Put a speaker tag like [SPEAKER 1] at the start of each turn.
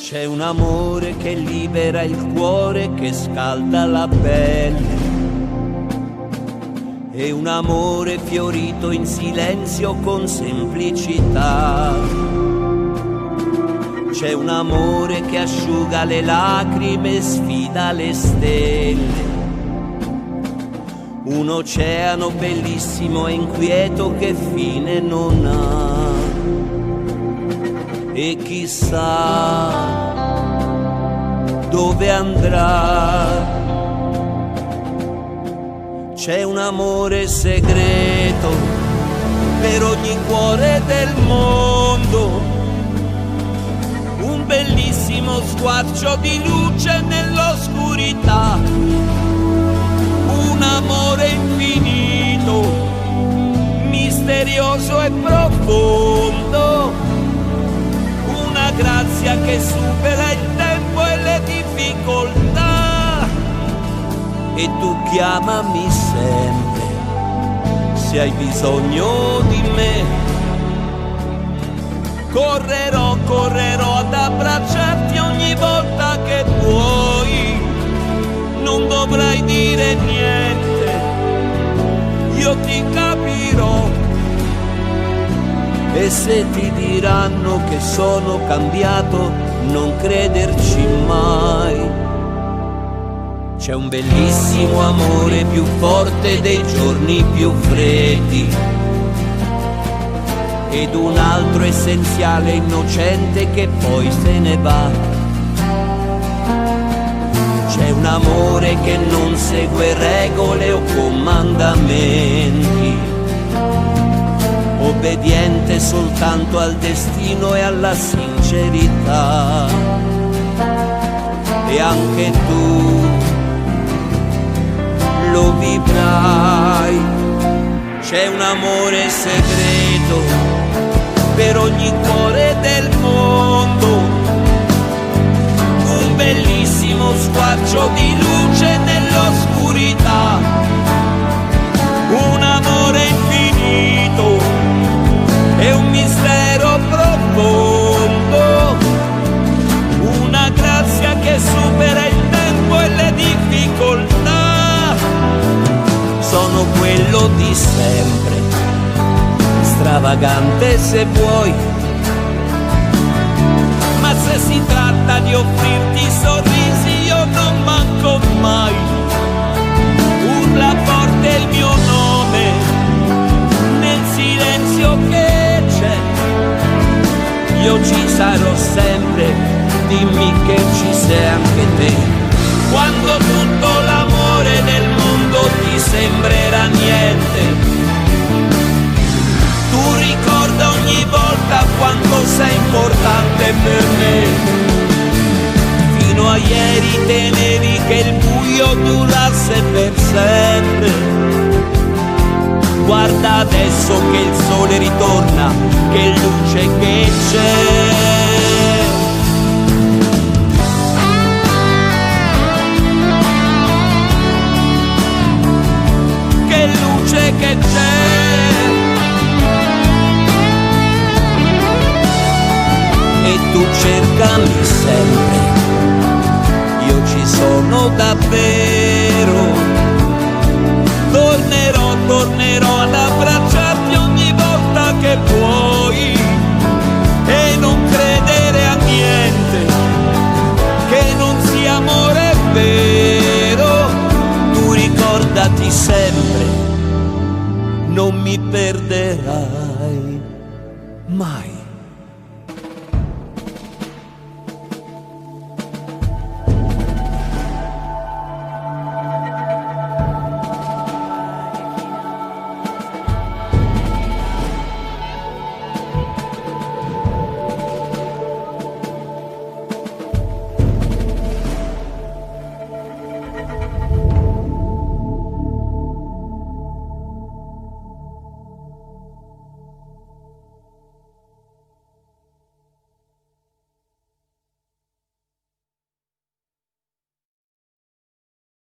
[SPEAKER 1] C'è un amore che libera il cuore, che scalda la pelle. È un amore fiorito in silenzio con semplicità. C'è un amore che asciuga le lacrime e sfida le stelle. Un oceano bellissimo e inquieto che fine non ha. E chissà dove andrà. C'è un amore segreto per ogni cuore del mondo, un bellissimo squarcio di luce nell'oscurità, un amore infinito, misterioso e profondo, una grazia che supera il tempo e le difficoltà. E tu chiamami sempre se hai bisogno di me. Correrò, correrò ad abbracciarti ogni volta che puoi. Non dovrai dire niente, io ti capirò. E se ti diranno che sono cambiato, non crederci mai. C'è un bellissimo amore più forte dei giorni più freddi, ed un altro essenziale innocente che poi se ne va. C'è un amore che non segue regole o comandamenti, obbediente soltanto al destino e alla sincerità. E anche tu lo vivrai. C'è un amore segreto per ogni cuore del mondo, un bellissimo squarcio di luce nell'oscurità, un amore infinito e un mistero profondo, una grazia che supera il tempo e le difficoltà. Sono quello di sempre, stravagante se vuoi, ma se si tratta di offrirti sorrisi io non manco mai. Urla forte il mio nome nel silenzio che c'è, io ci sarò sempre, dimmi che ci sei anche te. Quando tutto l'amore del mondo ti sembrerà niente, tu ricorda ogni volta quanto sei importante per me. Fino a ieri temevi che il buio durasse per sempre. Guarda adesso che il sole ritorna, che luce che c'è. Che c'è, e tu cercami sempre, io ci sono davvero. Tornerò, tornerò ad abbracciarti ogni volta che puoi, e non credere a niente che non sia amore vero. Tu ricordati sempre, non mi perderai mai.